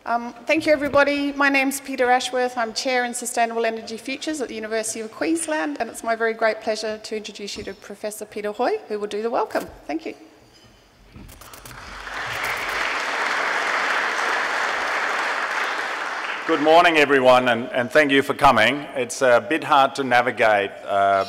Thank you, everybody. My name's Peter Ashworth. I'm Chair in Sustainable Energy Futures at the University of Queensland, and it's my very great pleasure to introduce you to Professor Peter Hoy, who will do the welcome. Thank you. Good morning, everyone, and thank you for coming. It's a bit hard to navigate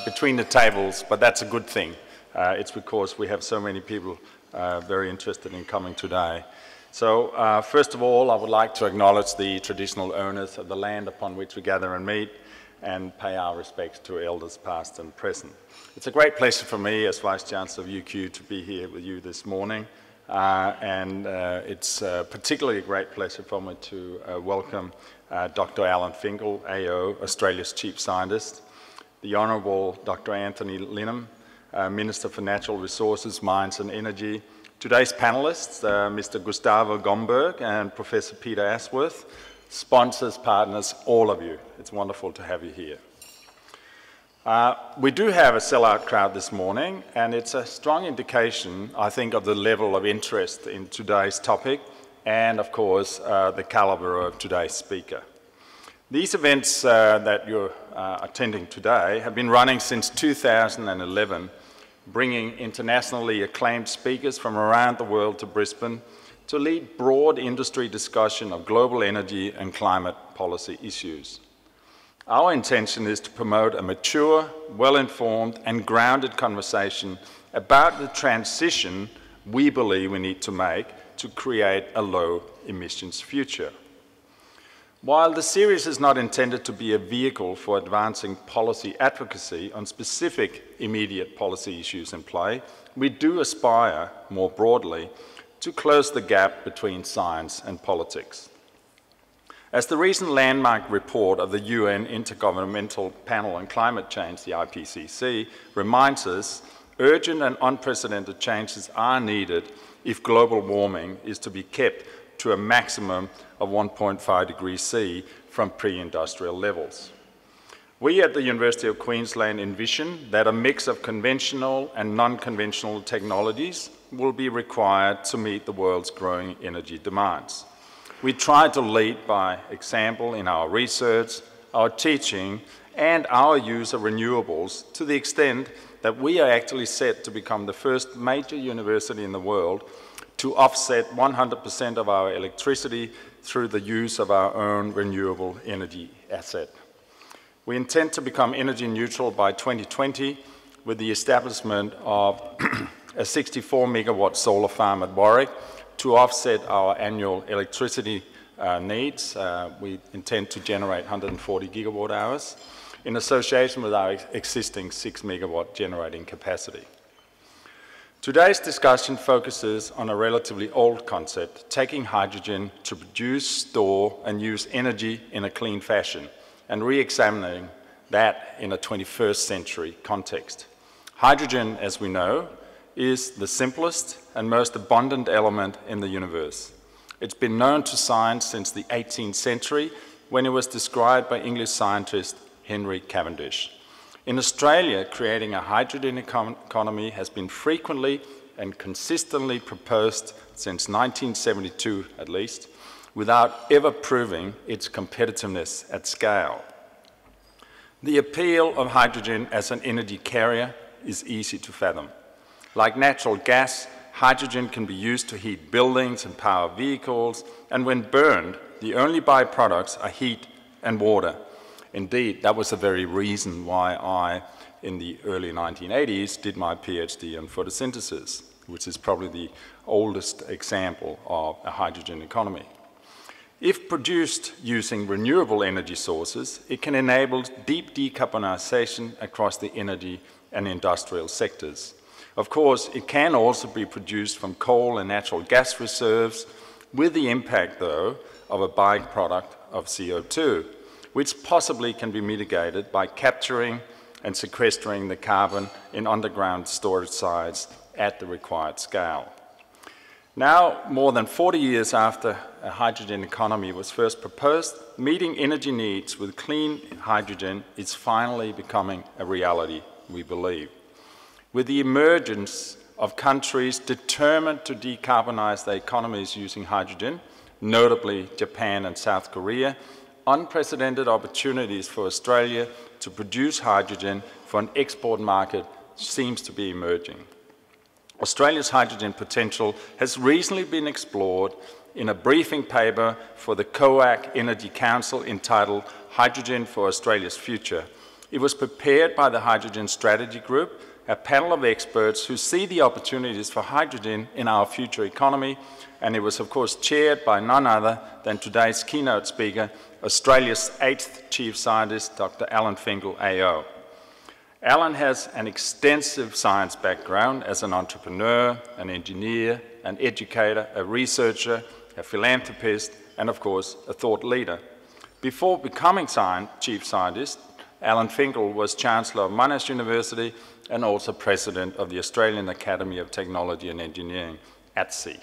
between the tables, but that's a good thing. It's because we have so many people very interested in coming today. So first of all, I would like to acknowledge the traditional owners of the land upon which we gather and meet and pay our respects to elders past and present. It's a great pleasure for me as Vice-Chancellor of UQ to be here with you this morning. It's particularly a great pleasure for me to welcome Dr. Alan Finkel, AO, Australia's Chief Scientist, the Honourable Dr. Anthony Linham, Minister for Natural Resources, Mines and Energy. Today's panellists, Mr. Gustavo Gomberg and Professor Peter Ashworth, sponsors, partners, all of you. It's wonderful to have you here. We do have a sellout crowd this morning, and it's a strong indication, I think, of the level of interest in today's topic and, of course, the calibre of today's speaker. These events that you're attending today have been running since 2011, bringing internationally acclaimed speakers from around the world to Brisbane to lead broad industry discussion of global energy and climate policy issues. Our intention is to promote a mature, well-informed and grounded conversation about the transition we believe we need to make to create a low-emissions future. While the series is not intended to be a vehicle for advancing policy advocacy on specific immediate policy issues in play, we do aspire, more broadly, to close the gap between science and politics. As the recent landmark report of the UN Intergovernmental Panel on Climate Change, the IPCC, reminds us, urgent and unprecedented changes are needed if global warming is to be kept to a maximum of 1.5 degrees C from pre-industrial levels. We at the University of Queensland envision that a mix of conventional and non-conventional technologies will be required to meet the world's growing energy demands. We try to lead by example in our research, our teaching, and our use of renewables to the extent that we are actually set to become the first major university in the world to offset 100% of our electricity through the use of our own renewable energy asset. We intend to become energy neutral by 2020 with the establishment of a 64 megawatt solar farm at Warwick to offset our annual electricity needs. We intend to generate 140 gigawatt hours in association with our existing 6 megawatt generating capacity. Today's discussion focuses on a relatively old concept, taking hydrogen to produce, store and use energy in a clean fashion and re-examining that in a 21st century context. Hydrogen, as we know, is the simplest and most abundant element in the universe. It's been known to science since the 18th century when it was described by English scientist Henry Cavendish. In Australia, creating a hydrogen economy has been frequently and consistently proposed since 1972 at least, without ever proving its competitiveness at scale. The appeal of hydrogen as an energy carrier is easy to fathom. Like natural gas, hydrogen can be used to heat buildings and power vehicles, and when burned, the only byproducts are heat and water. Indeed, that was the very reason why I, in the early 1980s, did my PhD on photosynthesis, which is probably the oldest example of a hydrogen economy. If produced using renewable energy sources, it can enable deep decarbonization across the energy and industrial sectors. Of course, it can also be produced from coal and natural gas reserves, with the impact, though, of a byproduct of CO2, which possibly can be mitigated by capturing and sequestering the carbon in underground storage sites at the required scale. Now, more than 40 years after a hydrogen economy was first proposed, meeting energy needs with clean hydrogen is finally becoming a reality, we believe. With the emergence of countries determined to decarbonize their economies using hydrogen, notably Japan and South Korea, unprecedented opportunities for Australia to produce hydrogen for an export market seems to be emerging. Australia's hydrogen potential has recently been explored in a briefing paper for the COAC Energy Council entitled Hydrogen for Australia's Future. It was prepared by the Hydrogen Strategy Group, a panel of experts who see the opportunities for hydrogen in our future economy, and it was of course chaired by none other than today's keynote speaker, Australia's 8th Chief Scientist, Dr. Alan Finkel, AO. Alan has an extensive science background as an entrepreneur, an engineer, an educator, a researcher, a philanthropist, and of course, a thought leader. Before becoming Chief Scientist, Alan Finkel was Chancellor of Monash University and also President of the Australian Academy of Technology and Engineering, ATSE.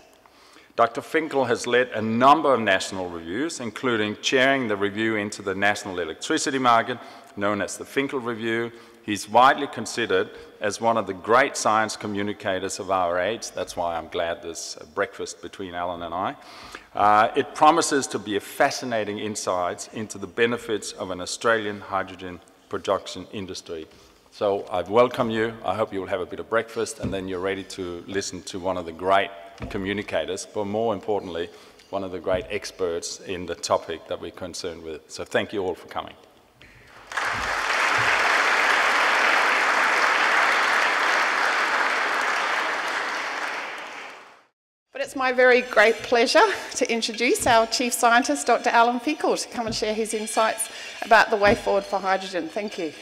Dr. Finkel has led a number of national reviews, including chairing the review into the national electricity market, known as the Finkel Review. He's widely considered as one of the great science communicators of our age. That's why I'm glad there's a breakfast between Alan and I. It promises to be a fascinating insight into the benefits of an Australian hydrogen production industry. So I welcome you. I hope you'll have a bit of breakfast and then you're ready to listen to one of the great communicators, but more importantly, one of the great experts in the topic that we're concerned with. So thank you all for coming. But it's my very great pleasure to introduce our Chief Scientist, Dr. Alan Finkel, to come and share his insights about the way forward for hydrogen. Thank you.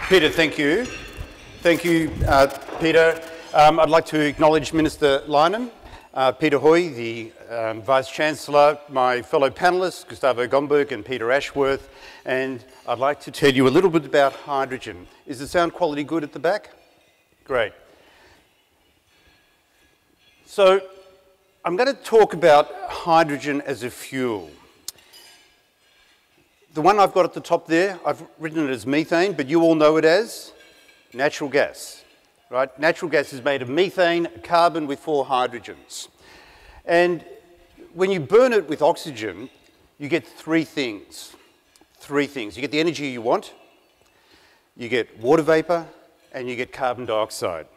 Peter, thank you. Thank you, Peter. I'd like to acknowledge Minister Leinen, Peter Hoy, the Vice-Chancellor, my fellow panellists, Gustavo Gomberg and Peter Ashworth, and I'd like to tell you a little bit about hydrogen. Is the sound quality good at the back? Great. So, I'm going to talk about hydrogen as a fuel. The one I've got at the top there, I've written it as methane, but you all know it as natural gas, right? Natural gas is made of methane, carbon with 4 hydrogens. And when you burn it with oxygen, you get 3 things. 3 things. You get the energy you want, you get water vapor, and you get carbon dioxide.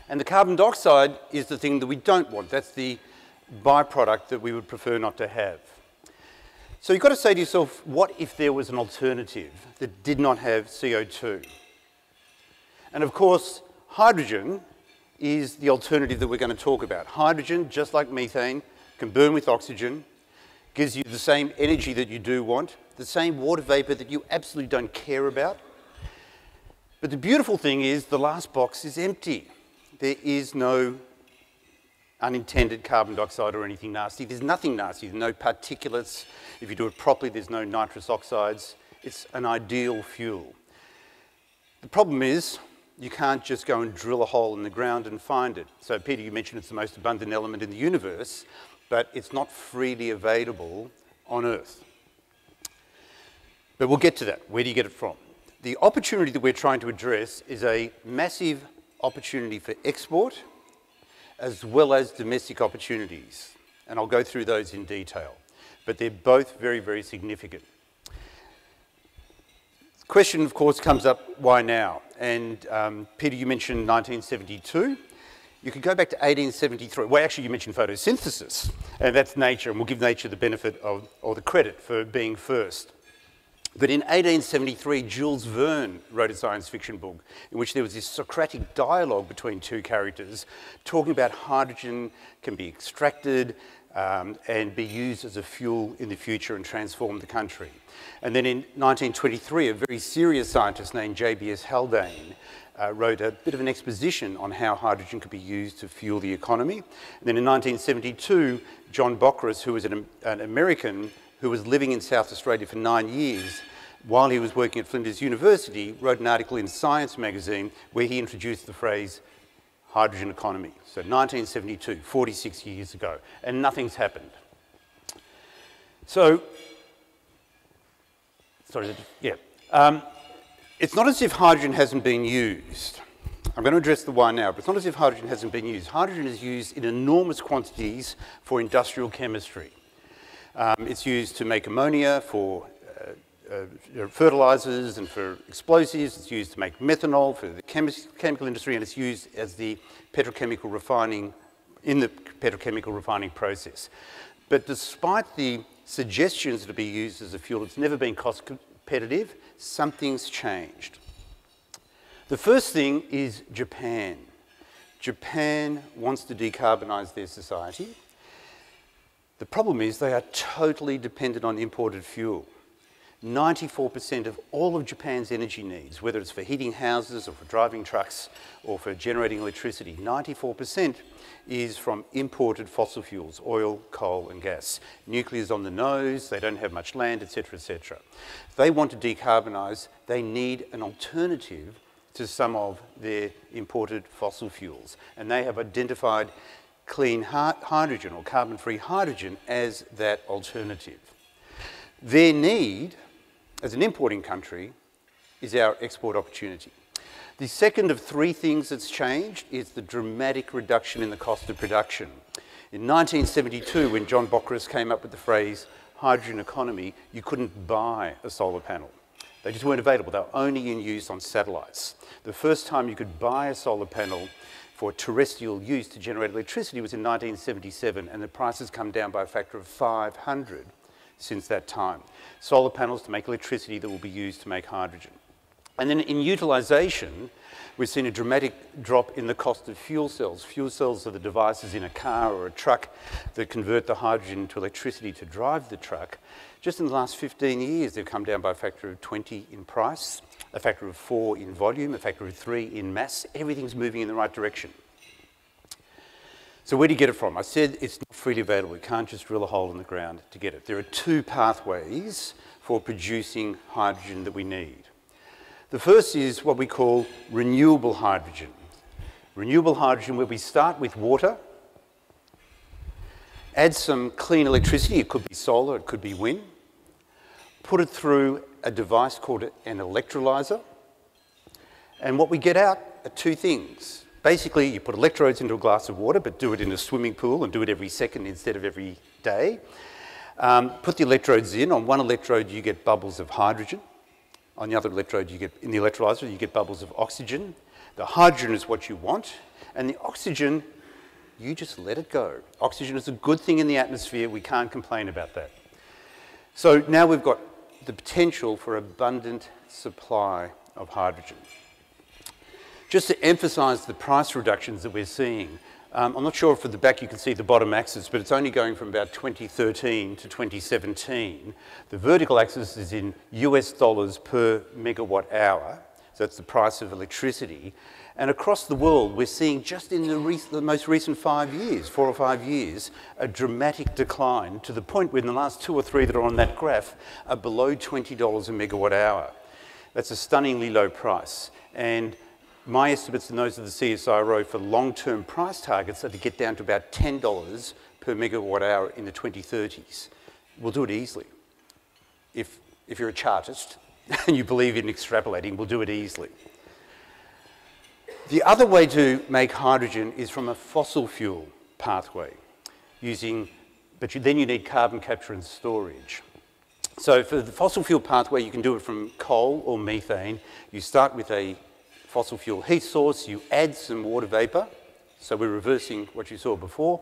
And the carbon dioxide is the thing that we don't want. That's the byproduct that we would prefer not to have. So you've got to say to yourself, what if there was an alternative that did not have CO2? And of course, hydrogen is the alternative that we're going to talk about. Hydrogen, just like methane, can burn with oxygen, gives you the same energy that you do want, the same water vapor that you absolutely don't care about. But the beautiful thing is the last box is empty. There is no unintended carbon dioxide or anything nasty. There's nothing nasty, there's no particulates. If you do it properly, there's no nitrous oxides. It's an ideal fuel. The problem is, you can't just go and drill a hole in the ground and find it. So Peter, you mentioned it's the most abundant element in the universe, but it's not freely available on Earth. But we'll get to that. Where do you get it from? The opportunity that we're trying to address is a massive opportunity for export, as well as domestic opportunities. And I'll go through those in detail. But they're both very, very significant. The question, of course, comes up, why now? And Peter, you mentioned 1972. You could go back to 1873. Well, actually, you mentioned photosynthesis, and that's nature, and we'll give nature the benefit of, or the credit for being first. But in 1873, Jules Verne wrote a science fiction book in which there was this Socratic dialogue between 2 characters talking about hydrogen can be extracted and be used as a fuel in the future and transform the country. And then in 1923, a very serious scientist named J.B.S. Haldane wrote a bit of an exposition on how hydrogen could be used to fuel the economy. And then in 1972, John Bockris, who was an American who was living in South Australia for 9 years, while he was working at Flinders University, wrote an article in Science magazine where he introduced the phrase hydrogen economy. So 1972, 46 years ago, and nothing's happened. So, it's not as if hydrogen hasn't been used. I'm going to address the why now, but it's not as if hydrogen hasn't been used. Hydrogen is used in enormous quantities for industrial chemistry. It's used to make ammonia for fertilizers and for explosives. It's used to make methanol for the chemical industry, and it's used as the petrochemical refining, in the petrochemical refining process. But despite the suggestions to be used as a fuel, it's never been cost competitive. Something's changed. The first thing is Japan. Japan wants to decarbonise their society. The problem is they are totally dependent on imported fuel. 94% of all of Japan's energy needs, whether it's for heating houses or for driving trucks or for generating electricity, 94% is from imported fossil fuels, oil, coal and gas. Nuclear's on the nose, they don't have much land, etc., etc. If they want to decarbonise, they need an alternative to some of their imported fossil fuels. And they have identified clean hydrogen or carbon-free hydrogen as that alternative. Their need, as an importing country, is our export opportunity. The second of three things that's changed is the dramatic reduction in the cost of production. In 1972, when John Bockris came up with the phrase hydrogen economy, you couldn't buy a solar panel. They just weren't available. They were only in use on satellites. The first time you could buy a solar panel for terrestrial use to generate electricity was in 1977, and the price has come down by a factor of 500 since that time. Solar panels to make electricity that will be used to make hydrogen. And then in utilisation, we've seen a dramatic drop in the cost of fuel cells. Fuel cells are the devices in a car or a truck that convert the hydrogen into electricity to drive the truck. Just in the last 15 years, they've come down by a factor of 20 in price, a factor of 4 in volume, a factor of 3 in mass. Everything's moving in the right direction. So where do you get it from? I said it's not freely available. You can't just drill a hole in the ground to get it. There are two pathways for producing hydrogen that we need. The first is what we call renewable hydrogen. Renewable hydrogen where we start with water, add some clean electricity, it could be solar, it could be wind, put it through a device called an electrolyser, and what we get out are two things. Basically, you put electrodes into a glass of water, but do it in a swimming pool and do it every second instead of every day. Put the electrodes in. On one electrode, you get bubbles of hydrogen. On the other electrode, you get, in the electrolyser, you get bubbles of oxygen. The hydrogen is what you want, and the oxygen, you just let it go. Oxygen is a good thing in the atmosphere. We can't complain about that. So now we've got the potential for abundant supply of hydrogen. Just to emphasise the price reductions that we're seeing, I'm not sure if at the back you can see the bottom axis, but it's only going from about 2013 to 2017. The vertical axis is in US dollars per megawatt hour, so that's the price of electricity. And across the world, we're seeing just in the most recent 5 years, 4 or 5 years, a dramatic decline to the point where in the last 2 or 3 that are on that graph are below $20 a megawatt hour. That's a stunningly low price. And my estimates and those of the CSIRO for long-term price targets are to get down to about $10 per megawatt hour in the 2030s. We'll do it easily. If you're a chartist and you believe in extrapolating, we'll do it easily. The other way to make hydrogen is from a fossil fuel pathway, but then you need carbon capture and storage. So for the fossil fuel pathway, you can do it from coal or methane. You start with a fossil fuel heat source, you add some water vapour, so we're reversing what you saw before,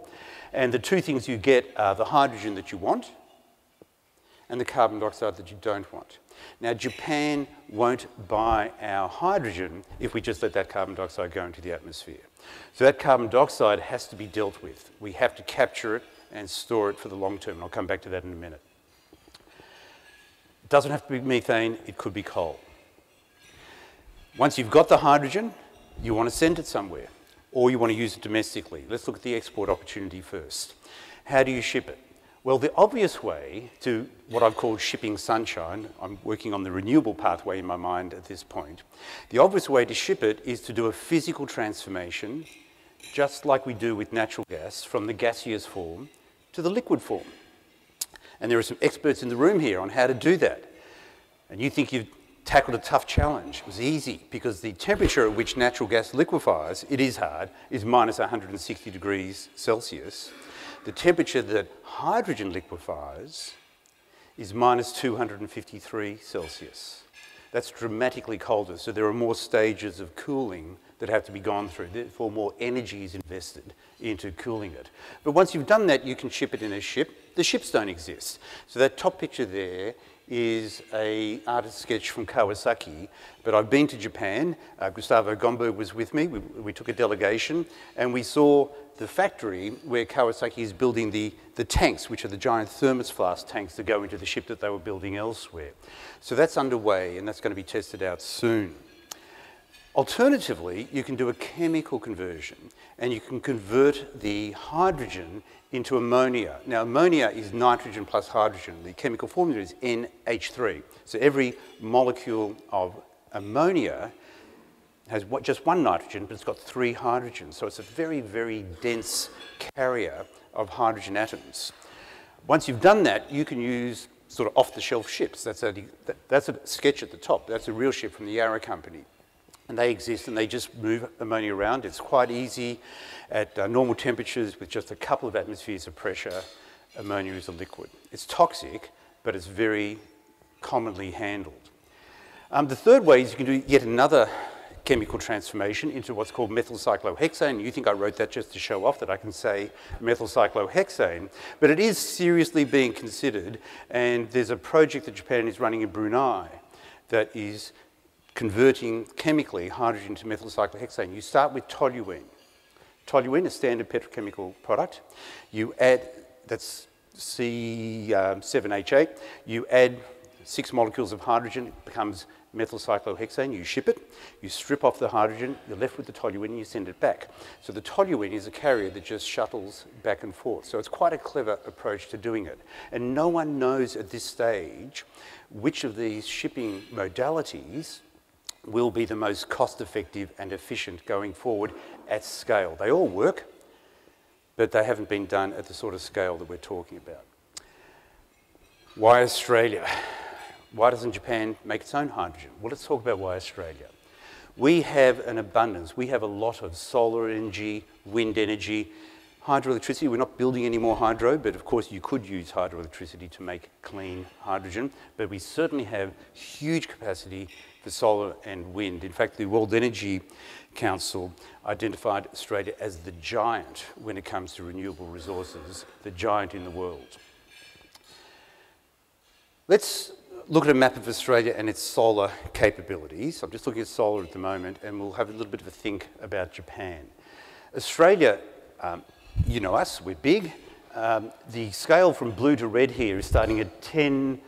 and the two things you get are the hydrogen that you want and the carbon dioxide that you don't want. Now, Japan won't buy our hydrogen if we just let that carbon dioxide go into the atmosphere. So that carbon dioxide has to be dealt with. We have to capture it and store it for the long term, and I'll come back to that in a minute. It doesn't have to be methane, it could be coal. Once you've got the hydrogen, you want to send it somewhere, or you want to use it domestically. Let's look at the export opportunity first. How do you ship it? Well, the obvious way to what I've called shipping sunshine, I'm working on the renewable pathway in my mind at this point. The obvious way to ship it is to do a physical transformation, just like we do with natural gas, from the gaseous form to the liquid form. And there are some experts in the room here on how to do that. And you think you've tackled a tough challenge. It was easy because the temperature at which natural gas liquefies, it is hard, is minus 160 degrees Celsius. The temperature that hydrogen liquefies is minus 253 Celsius. That's dramatically colder, so there are more stages of cooling that have to be gone through, therefore more energy is invested into cooling it. But once you've done that, you can ship it in a ship. The ships don't exist. So that top picture there is an artist sketch from Kawasaki, but I've been to Japan. Gustavo Gomberg was with me. We took a delegation, and we saw the factory where Kawasaki is building the tanks, which are the giant thermos flask tanks that go into the ship that they were building elsewhere. So that's underway, and that's going to be tested out soon. Alternatively, you can do a chemical conversion, and you can convert the hydrogen into ammonia. Now, ammonia is nitrogen plus hydrogen. The chemical formula is NH3. So every molecule of ammonia has just one nitrogen, but it's got 3 hydrogens. So it's a very, very dense carrier of hydrogen atoms. Once you've done that, you can use sort of off-the-shelf ships. That's a sketch at the top. That's a real ship from the Yarra Company. And they exist, and they just move ammonia around. It's quite easy at normal temperatures with just a couple of atmospheres of pressure. Ammonia is a liquid. It's toxic, but it's very commonly handled. The third way is you can do yet another chemical transformation into what's called methyl cyclohexane. You think I wrote that just to show off that I can say methyl cyclohexane, but it is seriously being considered, and there's a project that Japan is running in Brunei that is converting chemically hydrogen to methyl cyclohexane. You start with toluene. Toluene, a standard petrochemical product. You add, that's C7H8, you add 6 molecules of hydrogen, it becomes methyl cyclohexane, you ship it, you strip off the hydrogen, you're left with the toluene, and you send it back. So the toluene is a carrier that just shuttles back and forth. So it's quite a clever approach to doing it. And no one knows at this stage which of these shipping modalities will be the most cost-effective and efficient going forward at scale. They all work, but they haven't been done at the sort of scale that we're talking about. Why Australia? Why doesn't Japan make its own hydrogen? Well, let's talk about why Australia. We have an abundance. We have a lot of solar energy, wind energy, hydroelectricity. We're not building any more hydro, but of course you could use hydroelectricity to make clean hydrogen. But we certainly have huge capacity for solar and wind. In fact, the World Energy Council identified Australia as the giant when it comes to renewable resources, the giant in the world. Let's look at a map of Australia and its solar capabilities. I'm just looking at solar at the moment, and we'll have a little bit of a think about Japan. Australia, you know us, we're big. The scale from blue to red here is starting at 10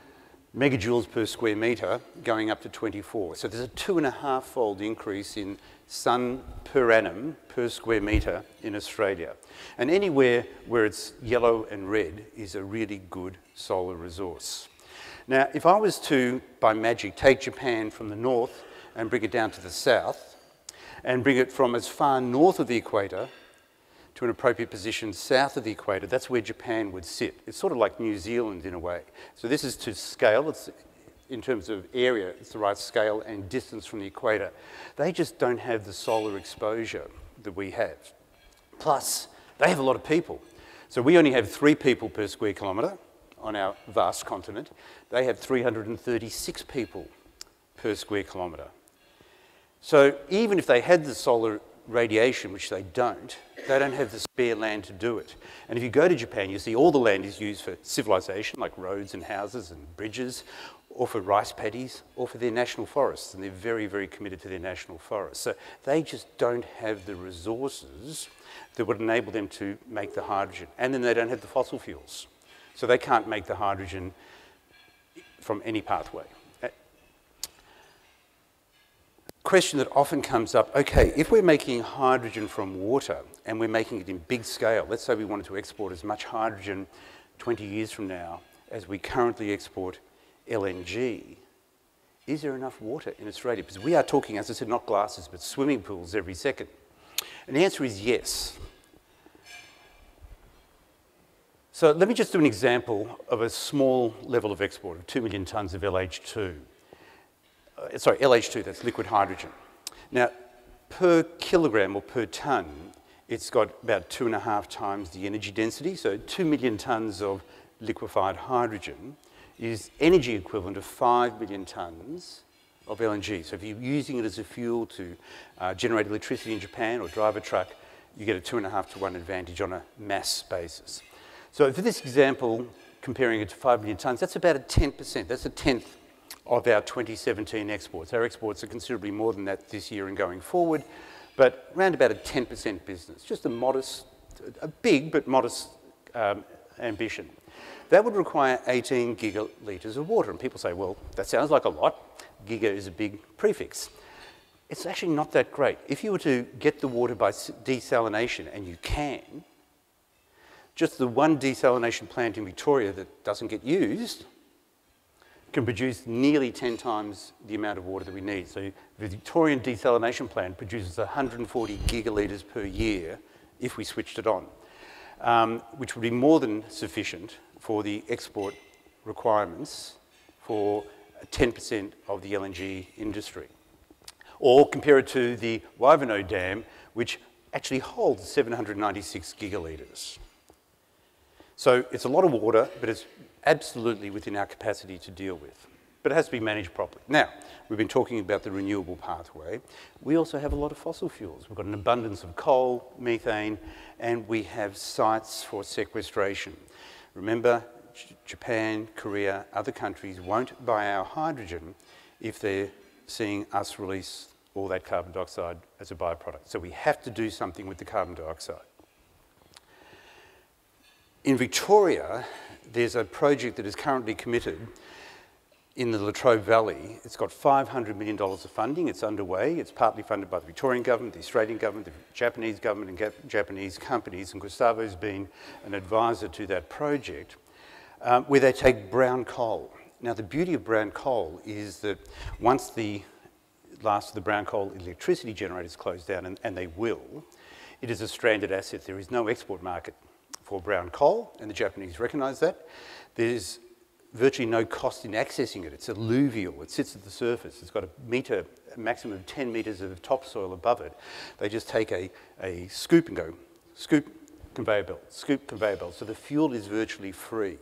megajoules per square metre, going up to 24. So there's a 2.5-fold increase in sun per annum per square metre in Australia. And anywhere where it's yellow and red is a really good solar resource. Now, if I was to, by magic, take Japan from the north and bring it down to the south, and bring it from as far north of the equator to an appropriate position south of the equator, that's where Japan would sit. It's sort of like New Zealand in a way. So this is to scale. It's, in terms of area, it's the right scale and distance from the equator. They just don't have the solar exposure that we have. Plus, they have a lot of people. So we only have 3 people per square kilometre on our vast continent. They have 336 people per square kilometre. So even if they had the solar radiation, which they don't have the spare land to do it. And if you go to Japan, you see all the land is used for civilization, like roads and houses and bridges, or for rice paddies, or for their national forests. And they're very, very committed to their national forests. So they just don't have the resources that would enable them to make the hydrogen. And then they don't have the fossil fuels. So they can't make the hydrogen from any pathway. Question that often comes up, okay, if we're making hydrogen from water and we're making it in big scale, let's say we wanted to export as much hydrogen 20 years from now as we currently export LNG, is there enough water in Australia? Because we are talking, as I said, not glasses, but swimming pools every second. And the answer is yes. So let me just do an example of a small level of export of 2 million tonnes of LH2. sorry, LH2, that's liquid hydrogen. Now, per kilogram or per tonne, it's got about 2.5 times the energy density. So 2 million tonnes of liquefied hydrogen is energy equivalent of 5 million tonnes of LNG. So if you're using it as a fuel to generate electricity in Japan or drive a truck, you get a 2.5 to 1 advantage on a mass basis. So for this example, comparing it to 5 million tonnes, that's about a 10%. That's a tenth of our 2017 exports. Our exports are considerably more than that this year and going forward, but around about a 10% business. Just a modest, a big but modest ambition. That would require 18 gigalitres of water. And people say, well, that sounds like a lot. Giga is a big prefix. It's actually not that great. If you were to get the water by desalination, and you can, just the one desalination plant in Victoria that doesn't get used can produce nearly 10 times the amount of water that we need. So the Victorian desalination plant produces 140 gigalitres per year if we switched it on, which would be more than sufficient for the export requirements for 10% of the LNG industry. Or compare it to the Wivenhoe Dam, which actually holds 796 gigalitres. So it's a lot of water, but it's absolutely within our capacity to deal with. But it has to be managed properly. Now, we've been talking about the renewable pathway. We also have a lot of fossil fuels. We've got an abundance of coal, methane, and we have sites for sequestration. Remember, Japan, Korea, other countries won't buy our hydrogen if they're seeing us release all that carbon dioxide as a byproduct. So we have to do something with the carbon dioxide. In Victoria, there's a project that is currently committed in the Latrobe Valley. It's got $500 million of funding. It's underway. It's partly funded by the Victorian government, the Australian government, the Japanese government and Japanese companies, and Gustavo's been an advisor to that project, where they take brown coal. Now, the beauty of brown coal is that once the last of the brown coal electricity generators close down, and they will, it is a stranded asset. There is no export market for brown coal, and the Japanese recognise that. There's virtually no cost in accessing it. It's alluvial. It sits at the surface. It's got a maximum of 10 metres of topsoil above it. They just take a scoop and go, scoop, conveyor belt, scoop, conveyor belt. So the fuel is virtually free,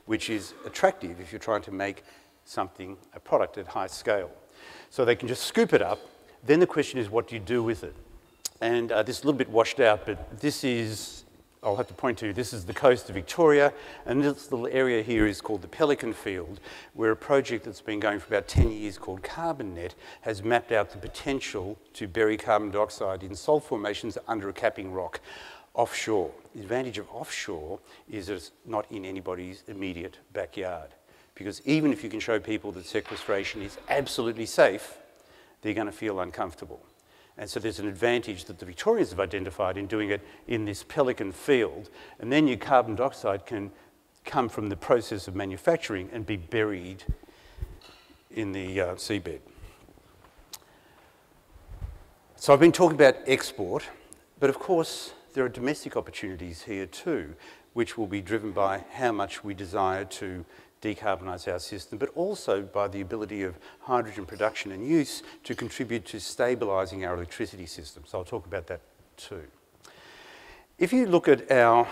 which is attractive if you're trying to make something, a product at high scale. So they can just scoop it up. Then the question is, what do you do with it? And this is a little bit washed out, but this is, I'll have to point to, this is the coast of Victoria, and this little area here is called the Pelican Field, where a project that's been going for about 10 years called CarbonNet has mapped out the potential to bury carbon dioxide in salt formations under a capping rock offshore. The advantage of offshore is that it's not in anybody's immediate backyard, because even if you can show people that sequestration is absolutely safe, they're going to feel uncomfortable. And so there's an advantage that the Victorians have identified in doing it in this Pelican Field, and then your carbon dioxide can come from the process of manufacturing and be buried in the seabed. So I've been talking about export, but of course there are domestic opportunities here too, which will be driven by how much we desire to decarbonise our system, but also by the ability of hydrogen production and use to contribute to stabilising our electricity system. So I'll talk about that too. If you look at our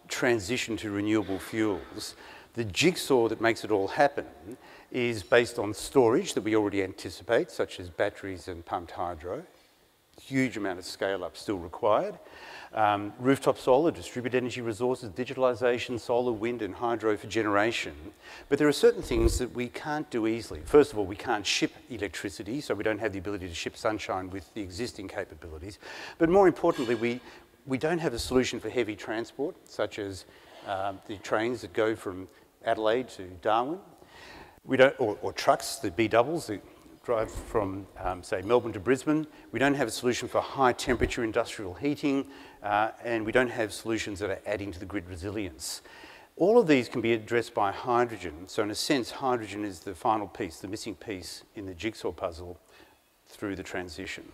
transition to renewable fuels, the jigsaw that makes it all happen is based on storage that we already anticipate, such as batteries and pumped hydro. Huge amount of scale-up still required. Rooftop solar, distributed energy resources, digitalisation, solar, wind and hydro for generation. But there are certain things that we can't do easily. First of all, we can't ship electricity, so we don't have the ability to ship sunshine with the existing capabilities. But more importantly, we don't have a solution for heavy transport, such as the trains that go from Adelaide to Darwin. We don't, or trucks, the B-doubles that drive from, say, Melbourne to Brisbane. We don't have a solution for high temperature industrial heating, and we don't have solutions that are adding to the grid resilience. All of these can be addressed by hydrogen. So in a sense, hydrogen is the final piece, the missing piece in the jigsaw puzzle through the transition.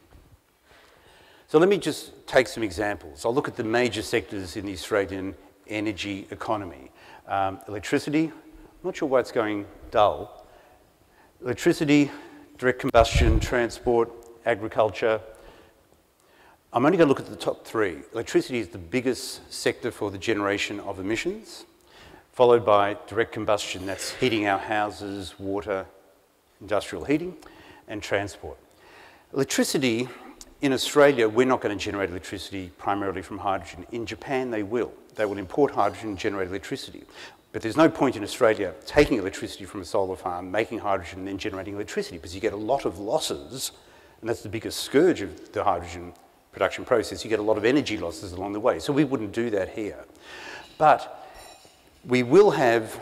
So let me just take some examples. I'll look at the major sectors in the Australian energy economy. Electricity, I'm not sure why it's going dull. Electricity, direct combustion, transport, agriculture. I'm only going to look at the top three. Electricity is the biggest sector for the generation of emissions, followed by direct combustion, that's heating our houses, water, industrial heating, and transport. Electricity, in Australia, we're not going to generate electricity primarily from hydrogen. In Japan, they will. They will import hydrogen and generate electricity. But there's no point in Australia taking electricity from a solar farm, making hydrogen, and then generating electricity, because you get a lot of losses, and that's the biggest scourge of the hydrogen production process. You get a lot of energy losses along the way. So we wouldn't do that here. But we will have,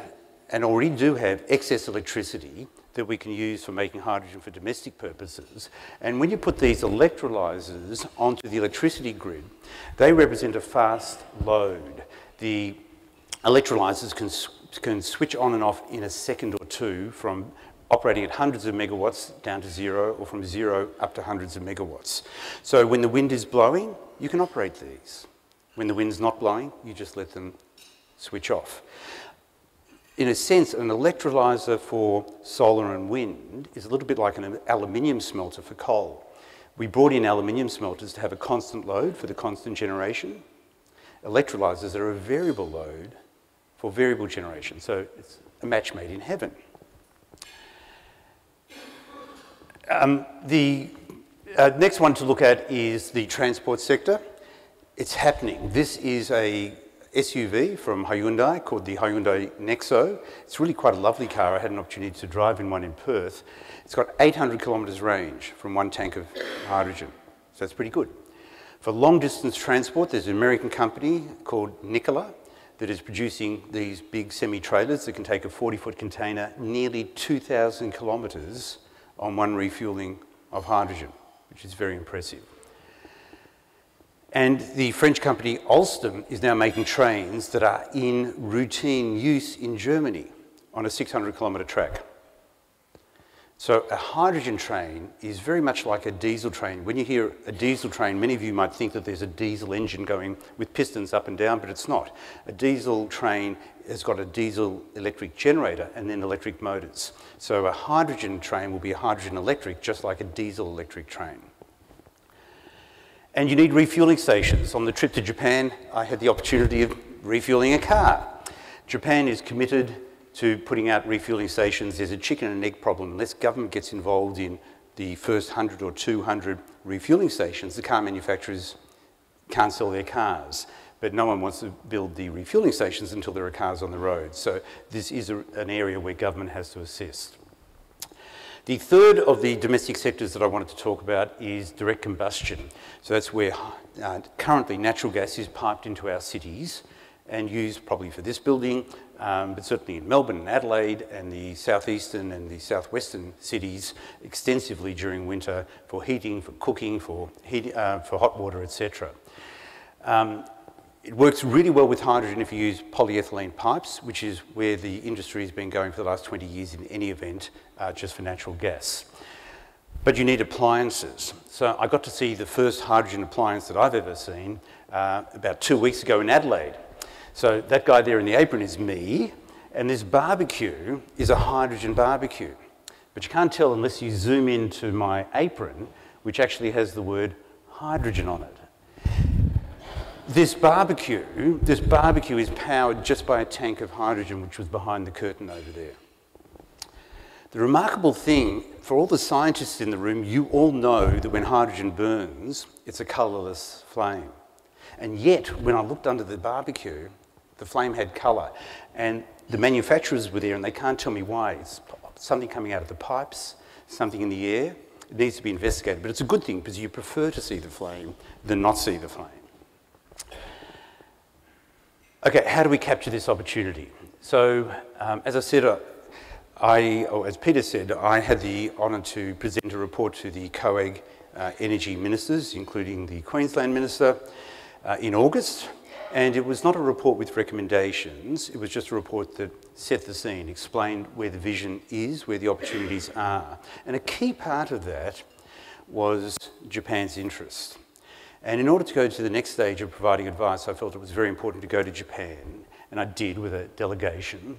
and already do have, excess electricity that we can use for making hydrogen for domestic purposes. And when you put these electrolyzers onto the electricity grid, they represent a fast load. The electrolyzers can switch on and off in a second or two, from operating at hundreds of megawatts down to zero, or from zero up to hundreds of megawatts. So when the wind is blowing, you can operate these. When the wind's not blowing, you just let them switch off. In a sense, an electrolyzer for solar and wind is a little bit like an aluminium smelter for coal. We brought in aluminium smelters to have a constant load for the constant generation. Electrolyzers are a variable load for variable generation, so it's a match made in heaven. The next one to look at is the transport sector. It's happening. This is a SUV from Hyundai called the Hyundai Nexo. It's really quite a lovely car. I had an opportunity to drive in one in Perth. It's got 800 kilometres range from one tank of hydrogen, so that's pretty good. For long distance transport, there's an American company called Nikola that is producing these big semi-trailers that can take a 40-foot container nearly 2,000 kilometres on one refuelling of hydrogen, which is very impressive. And the French company Alstom is now making trains that are in routine use in Germany on a 600-kilometre track. So a hydrogen train is very much like a diesel train. When you hear a diesel train, many of you might think that there's a diesel engine going with pistons up and down, but it's not. A diesel train has got a diesel electric generator and then electric motors. So a hydrogen train will be a hydrogen electric, just like a diesel electric train. And you need refueling stations. On the trip to Japan, I had the opportunity of refueling a car. Japan is committed to putting out refueling stations. There's a chicken and egg problem. Unless government gets involved in the first 100 or 200 refueling stations, the car manufacturers can't sell their cars. But no one wants to build the refueling stations until there are cars on the road. So this is an area where government has to assist. The third of the domestic sectors that I wanted to talk about is direct combustion. So that's where currently natural gas is piped into our cities and used probably for this building, but certainly in Melbourne and Adelaide and the southeastern and the southwestern cities extensively during winter for heating, for cooking, for hot water, etc. It works really well with hydrogen if you use polyethylene pipes, which is where the industry has been going for the last 20 years in any event, just for natural gas. But you need appliances. So I got to see the first hydrogen appliance that I've ever seen about 2 weeks ago in Adelaide. So that guy there in the apron is me, and this barbecue is a hydrogen barbecue. But you can't tell unless you zoom into my apron, which actually has the word hydrogen on it. This barbecue is powered just by a tank of hydrogen, which was behind the curtain over there. The remarkable thing, for all the scientists in the room, you all know that when hydrogen burns, it's a colourless flame. And yet, when I looked under the barbecue, the flame had colour. And the manufacturers were there and they can't tell me why. It's something coming out of the pipes, something in the air. It needs to be investigated. But it's a good thing because you prefer to see the flame than not see the flame. Okay, how do we capture this opportunity? So, as I said, or as Peter said, I had the honour to present a report to the COAG energy ministers, including the Queensland minister, in August. And it was not a report with recommendations, it was just a report that set the scene, explained where the vision is, where the opportunities are. And a key part of that was Japan's interest. And in order to go to the next stage of providing advice, I felt it was very important to go to Japan, and I did with a delegation.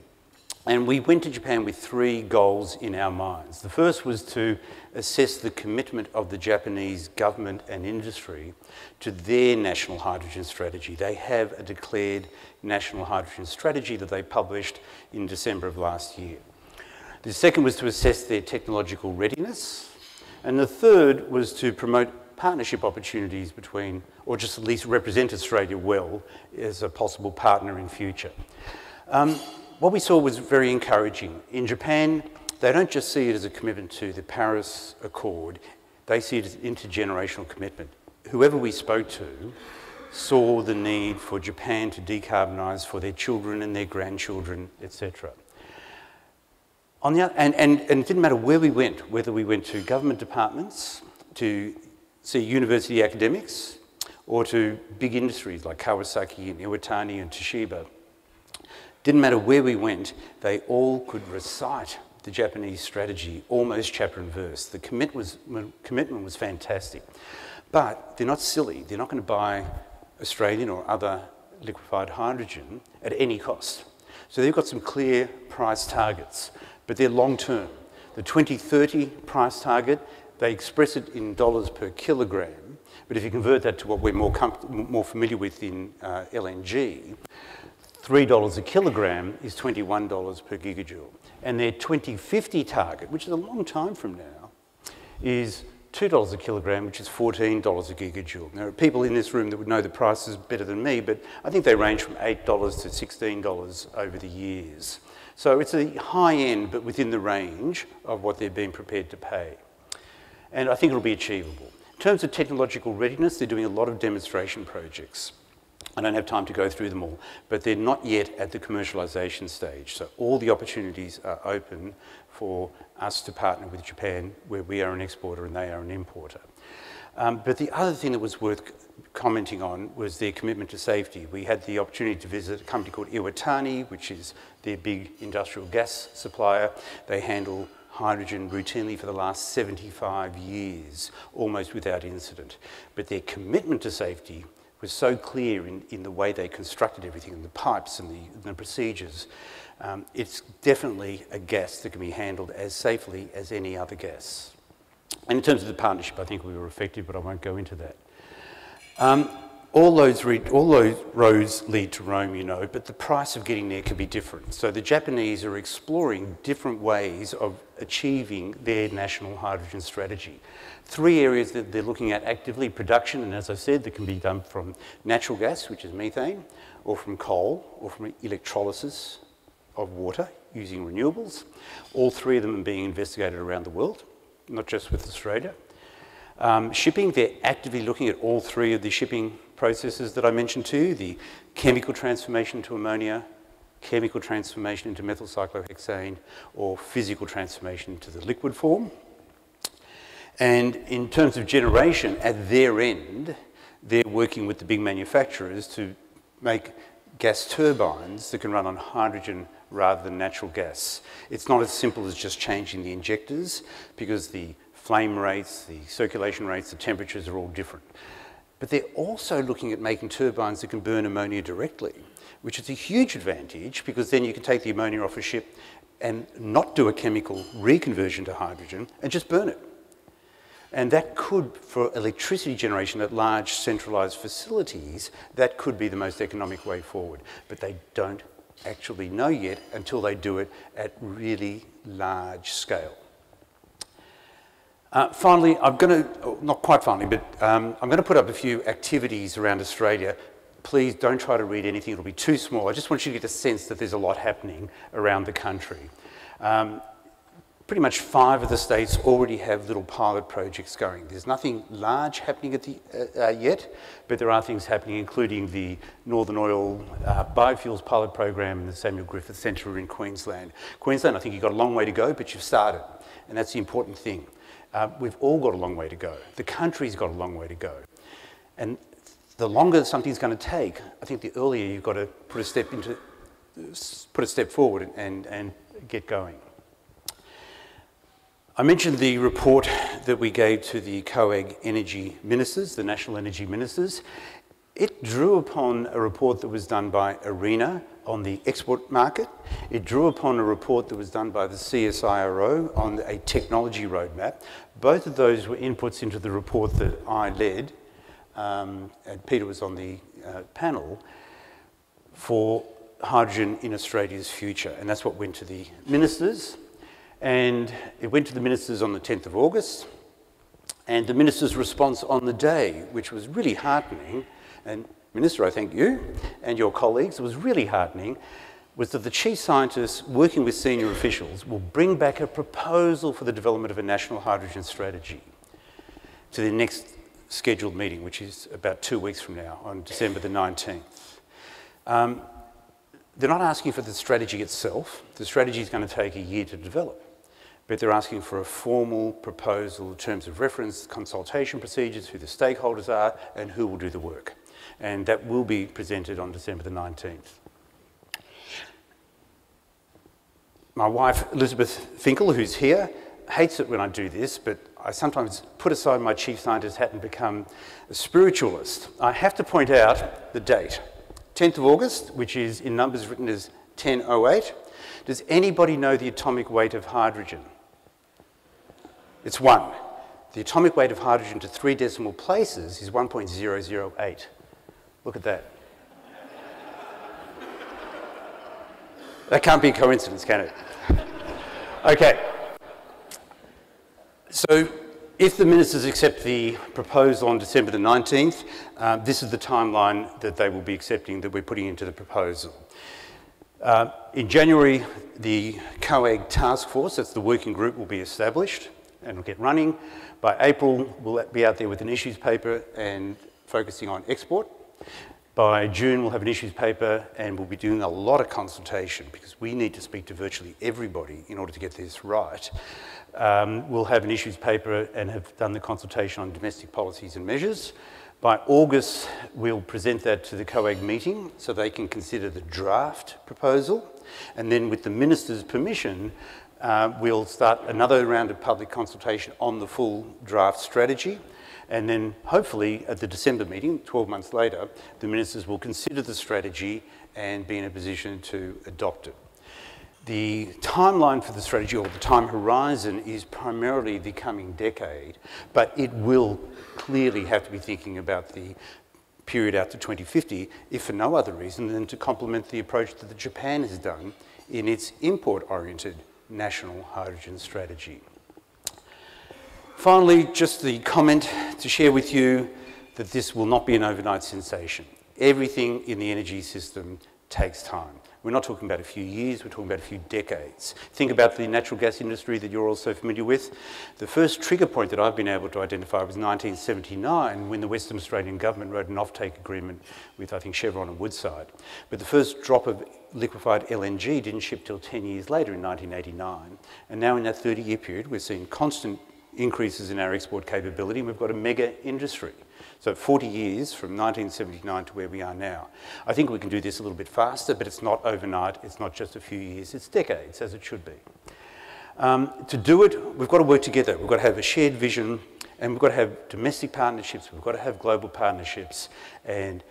And we went to Japan with 3 goals in our minds. The first was to assess the commitment of the Japanese government and industry to their national hydrogen strategy. They have a declared national hydrogen strategy that they published in December of last year. The second was to assess their technological readiness. And the third was to promote partnership opportunities between, or just at least represent Australia well as a possible partner in future. What we saw was very encouraging. In Japan, they don't just see it as a commitment to the Paris Accord, they see it as an intergenerational commitment. Whoever we spoke to saw the need for Japan to decarbonise for their children and their grandchildren, etc. And it didn't matter where we went, whether we went to government departments, to see university academics, or to big industries like Kawasaki and Iwatani and Toshiba. Didn't matter where we went, they all could recite the Japanese strategy almost chapter and verse. The commitment was fantastic. But they're not silly. They're not going to buy Australian or other liquefied hydrogen at any cost. So they've got some clear price targets, but they're long term. The 2030 price target, they express it in dollars per kilogram, but if you convert that to what we're more familiar with in LNG, $3 a kilogram is $21 per gigajoule. And their 2050 target, which is a long time from now, is $2 a kilogram, which is $14 a gigajoule. There are people in this room that would know the prices better than me, but I think they range from $8 to $16 over the years. So it's a high end, but within the range of what they're being prepared to pay. And I think it'll be achievable. In terms of technological readiness, they're doing a lot of demonstration projects. I don't have time to go through them all, but they're not yet at the commercialisation stage. So all the opportunities are open for us to partner with Japan, where we are an exporter and they are an importer. But the other thing that was worth commenting on was their commitment to safety. We had the opportunity to visit a company called Iwatani, which is their big industrial gas supplier. They handle hydrogen routinely for the last 75 years, almost without incident. But their commitment to safety was so clear in the way they constructed everything, and the pipes and the procedures. It's definitely a gas that can be handled as safely as any other gas. And in terms of the partnership, I think we were effective, but I won't go into that. All those roads lead to Rome, you know, but the price of getting there can be different. So the Japanese are exploring different ways of achieving their national hydrogen strategy. 3 areas that they're looking at actively: production, and as I said, that can be done from natural gas, which is methane, or from coal, or from electrolysis of water using renewables. All 3 of them are being investigated around the world, not just with Australia. Shipping, they're actively looking at all 3 of the shipping processes that I mentioned to you: the chemical transformation to ammonia, chemical transformation into methyl cyclohexane, or physical transformation into the liquid form. And in terms of generation, at their end, they're working with the big manufacturers to make gas turbines that can run on hydrogen rather than natural gas. It's not as simple as just changing the injectors, because the flame rates, the circulation rates, the temperatures are all different. But they're also looking at making turbines that can burn ammonia directly, which is a huge advantage, because then you can take the ammonia off a ship and not do a chemical reconversion to hydrogen and just burn it. And that could, for electricity generation at large centralised facilities, that could be the most economic way forward. But they don't actually know yet until they do it at really large scale. Finally, I'm going to, not quite finally, but I'm going to put up a few activities around Australia. Please don't try to read anything, it'll be too small. I just want you to get a sense that there's a lot happening around the country. Pretty much 5 of the states already have little pilot projects going. There's nothing large happening at the, yet, but there are things happening, including the Northern Oil Biofuels Pilot Program and the Samuel Griffith Centre in Queensland. Queensland, I think you've got a long way to go, but you've started, and that's the important thing. We've all got a long way to go. The country's got a long way to go. And the longer something's going to take, I think the earlier you've got to put a step forward and get going. I mentioned the report that we gave to the COAG energy ministers, the national energy ministers. It drew upon a report that was done by ARENA, on the export market. It drew upon a report that was done by the CSIRO on a technology roadmap. Both of those were inputs into the report that I led, and Peter was on the panel, for hydrogen in Australia's future. And that's what went to the ministers. And it went to the ministers on the 10th of August. And the minister's response on the day, which was really heartening, and Minister, I thank you and your colleagues, it was really heartening, was that the chief scientists working with senior officials will bring back a proposal for the development of a national hydrogen strategy to the next scheduled meeting, which is about 2 weeks from now, on December the 19th. They're not asking for the strategy itself. The strategy is going to take a year to develop. But they're asking for a formal proposal in terms of reference, consultation procedures, who the stakeholders are, and who will do the work. And that will be presented on December the 19th. My wife, Elizabeth Finkel, who's here, hates it when I do this, but I sometimes put aside my chief scientist hat and become a spiritualist. I have to point out the date, 10th of August, which is in numbers written as 1008. Does anybody know the atomic weight of hydrogen? It's 1. The atomic weight of hydrogen to 3 decimal places is 1.008. Look at that. That can't be a coincidence, can it? Okay. So if the ministers accept the proposal on December the 19th, this is the timeline that they will be accepting, that we're putting into the proposal. In January, the COAG task force, that's the working group, will be established and will get running. By April, we'll be out there with an issues paper and focusing on export. By June, we'll have an issues paper and we'll be doing a lot of consultation because we need to speak to virtually everybody in order to get this right. We'll have an issues paper and have done the consultation on domestic policies and measures. By August, we'll present that to the COAG meeting so they can consider the draft proposal. And then with the minister's permission, we'll start another round of public consultation on the full draft strategy. And then hopefully at the December meeting, 12 months later, the ministers will consider the strategy and be in a position to adopt it. The timeline for the strategy, or the time horizon, is primarily the coming decade, but it will clearly have to be thinking about the period out to 2050, if for no other reason than to complement the approach that Japan has done in its import-oriented national hydrogen strategy. Finally, just the comment to share with you that this will not be an overnight sensation. Everything in the energy system takes time. We're not talking about a few years, we're talking about a few decades. Think about the natural gas industry that you're all so familiar with. The first trigger point that I've been able to identify was 1979, when the Western Australian government wrote an offtake agreement with, I think, Chevron and Woodside. But the first drop of liquefied LNG didn't ship till 10 years later in 1989. And now in that 30-year period, we're seeing constant increases in our export capability, and we've got a mega industry. So 40 years from 1979 to where we are now. I think we can do this a little bit faster, but it's not overnight, it's not just a few years, it's decades, as it should be. To do it, we've got to work together. We've got to have a shared vision, and we've got to have domestic partnerships, we've got to have global partnerships, and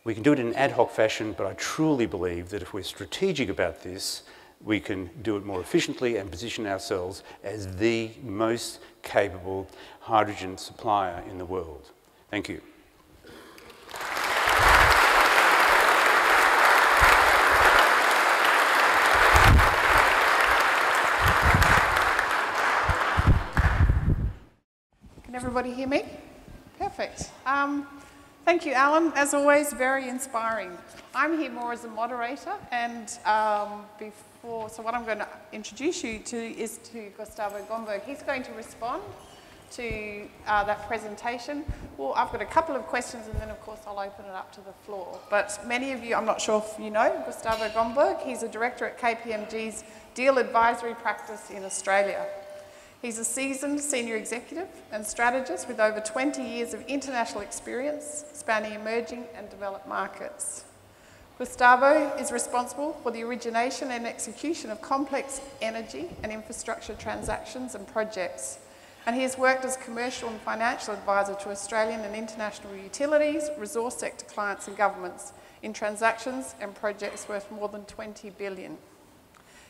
we can do it in an ad hoc fashion, but I truly believe that if we're strategic about this, we can do it more efficiently and position ourselves as the most capable hydrogen supplier in the world. Thank you. Can everybody hear me? Perfect. Thank you, Alan. As always, very inspiring. I'm here more as a moderator, and so what I'm going to introduce you to is to Gustavo Gomberg. He's going to respond to that presentation. Well, I've got a couple of questions, and then of course I'll open it up to the floor. But many of you, I'm not sure if you know Gustavo Gomberg. He's a director at KPMG's Deal Advisory Practice in Australia. He's a seasoned senior executive and strategist with over 20 years of international experience spanning emerging and developed markets. Gustavo is responsible for the origination and execution of complex energy and infrastructure transactions and projects, and he has worked as commercial and financial advisor to Australian and international utilities, resource sector clients and governments in transactions and projects worth more than 20 billion.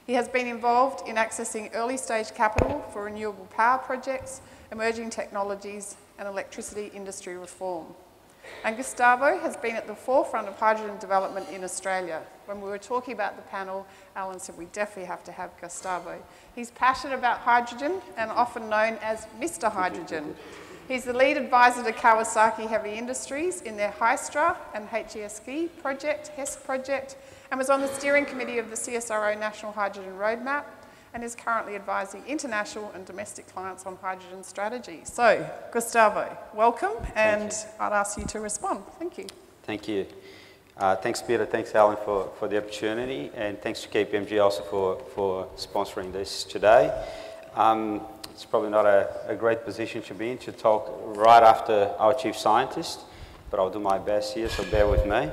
He has been involved in accessing early stage capital for renewable power projects, emerging technologies and electricity industry reform. And Gustavo has been at the forefront of hydrogen development in Australia. When we were talking about the panel, Alan said we definitely have to have Gustavo. He's passionate about hydrogen and often known as Mr. Hydrogen. He's the lead advisor to Kawasaki Heavy Industries in their HYSTRA and HESC project, HESC project, and was on the steering committee of the CSIRO National Hydrogen Roadmap, and is currently advising international and domestic clients on hydrogen strategy. So, Gustavo, welcome, and I'd ask you to respond. Thank you. Thank you. Thanks, Peter. Thanks, Alan, for the opportunity, and thanks to KPMG also for sponsoring this today. It's probably not a great position to be in to talk right after our chief scientist, but I'll do my best here, so bear with me.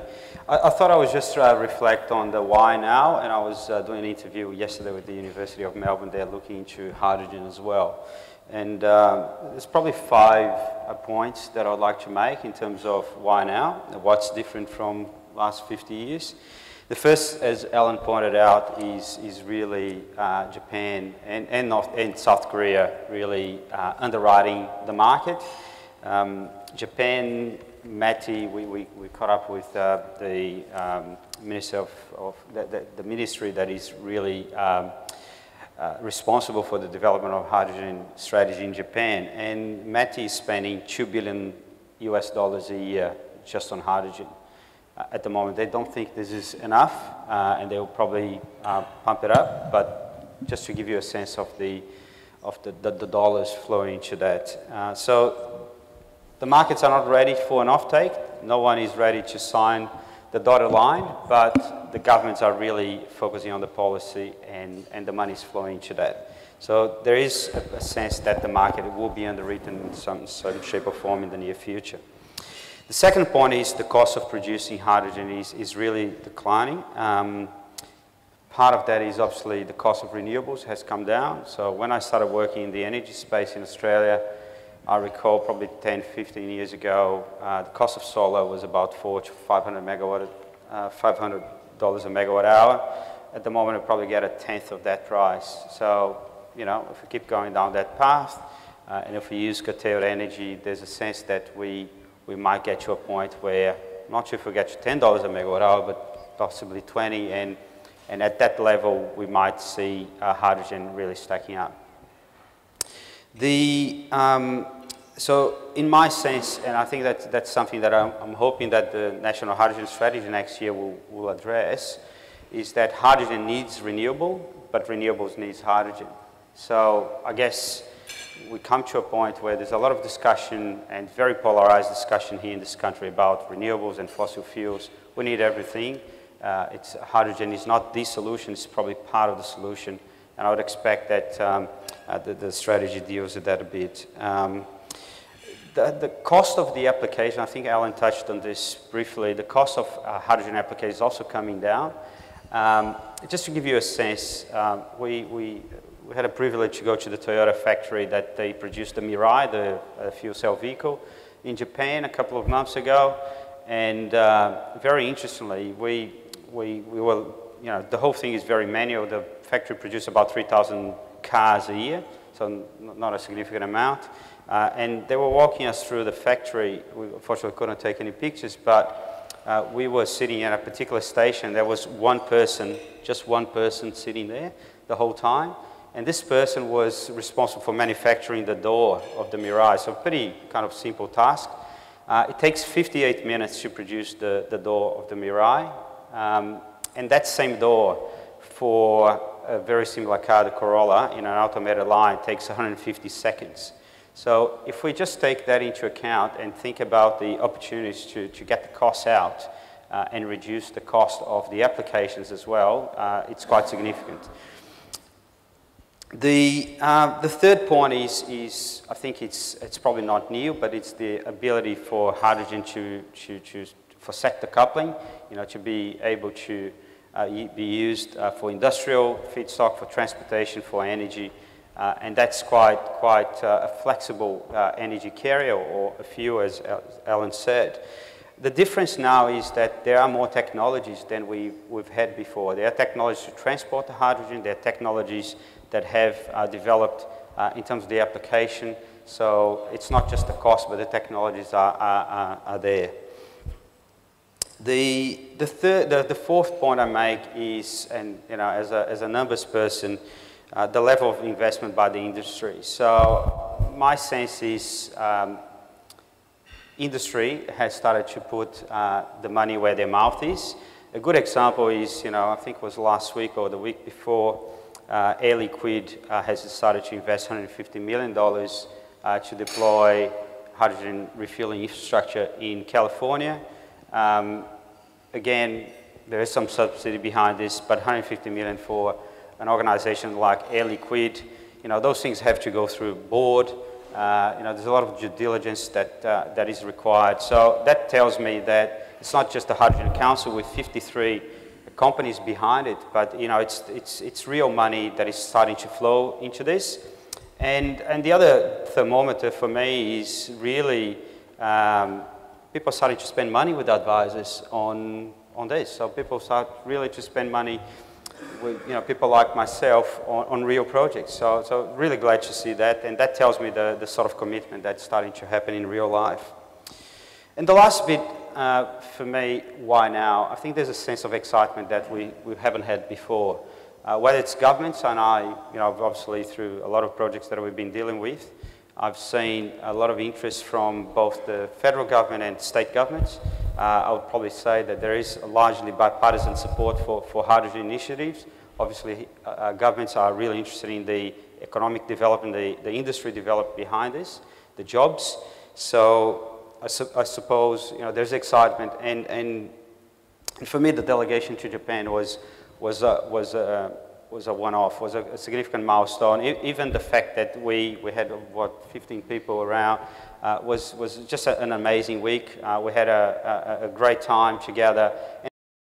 I thought I would just reflect on the why now, and I was doing an interview yesterday with the University of Melbourne. They're looking into hydrogen as well. And there's probably 5 points that I'd like to make in terms of why now, what's different from last 50 years. The first, as Alan pointed out, is really Japan and South Korea really underwriting the market. Japan, Matti, we caught up with the minister of the ministry that is really responsible for the development of hydrogen strategy in Japan, and Matti is spending $2 billion a year just on hydrogen. At the moment, they don't think this is enough, and they will probably pump it up. But just to give you a sense of the dollars flowing into that, so the markets are not ready for an offtake. No one is ready to sign the dotted line, but the governments are really focusing on the policy, and the money is flowing into that. So there is a sense that the market will be underwritten in some shape or form in the near future. The second point is the cost of producing hydrogen is really declining. Part of that is obviously the cost of renewables has come down. So when I started working in the energy space in Australia, I recall probably 10, 15 years ago, the cost of solar was about $400 to $500 a megawatt hour. At the moment, we'll probably get a tenth of that price. So, you know, if we keep going down that path, and if we use curtailed energy, there's a sense that we might get to a point where, I'm not sure if we get to $10 a megawatt hour, but possibly 20, and at that level, we might see hydrogen really stacking up. So in my sense, and I think that's something that I'm hoping that the National Hydrogen Strategy next year will address, is that hydrogen needs renewable, but renewables needs hydrogen. So I guess we come to a point where there's a lot of discussion, and very polarized discussion here in this country about renewables and fossil fuels. We need everything. Hydrogen is not the solution, it's probably part of the solution. And I would expect that the strategy deals with that a bit. The cost of the application, I think Alan touched on this briefly, the cost of hydrogen application is also coming down. Just to give you a sense, we had a privilege to go to the Toyota factory that they produced the Mirai, the fuel cell vehicle, in Japan a couple of months ago. And very interestingly, we were, you know, the whole thing is very manual. The factory produced about 3,000 cars a year, so not a significant amount. And they were walking us through the factory. We unfortunately couldn't take any pictures, but we were sitting at a particular station. There was one person, just one person sitting there the whole time. And this person was responsible for manufacturing the door of the Mirai, so a pretty kind of simple task. It takes 58 minutes to produce the door of the Mirai. And that same door for a very similar car, the Corolla, in an automated line takes 150 seconds. So if we just take that into account and think about the opportunities to get the costs out and reduce the cost of the applications as well, it's quite significant. The third point is I think it's probably not new, but it's the ability for hydrogen for sector coupling, you know, to be able to be used for industrial feedstock, for transportation, for energy, And that's quite a flexible energy carrier, or a fuel, as Alan said. The difference now is that there are more technologies than we've had before. There are technologies to transport the hydrogen. There are technologies that have developed in terms of the application. So it's not just the cost, but the technologies are there. The fourth point I make is, and as a numbers person, the level of investment by the industry. So my sense is industry has started to put the money where their mouth is. A good example is, I think it was last week or the week before, Air Liquide has decided to invest $150 million to deploy hydrogen refueling infrastructure in California. Again, there is some subsidy behind this, but $150 million for an organization like Air Liquide, those things have to go through board. There's a lot of due diligence that is required. So that tells me that it's not just the Hydrogen Council with 53 companies behind it, but it's real money that is starting to flow into this. And the other thermometer for me is really people are starting to spend money with advisors on this. So people start really to spend money with people like myself on real projects. So really glad to see that, and that tells me the sort of commitment that's starting to happen in real life. And the last bit for me, why now? I think there's a sense of excitement that we haven't had before. Whether it's governments, and obviously through a lot of projects that we've been dealing with, I've seen a lot of interest from both the federal government and state governments. I would probably say that there is largely bipartisan support for hydrogen initiatives. Obviously, governments are really interested in the economic development, the industry development behind this, the jobs. So I suppose there's excitement, and for me, the delegation to Japan was a one-off, was a significant milestone. Even the fact that we had, 15 people around was just an amazing week. We had a great time together.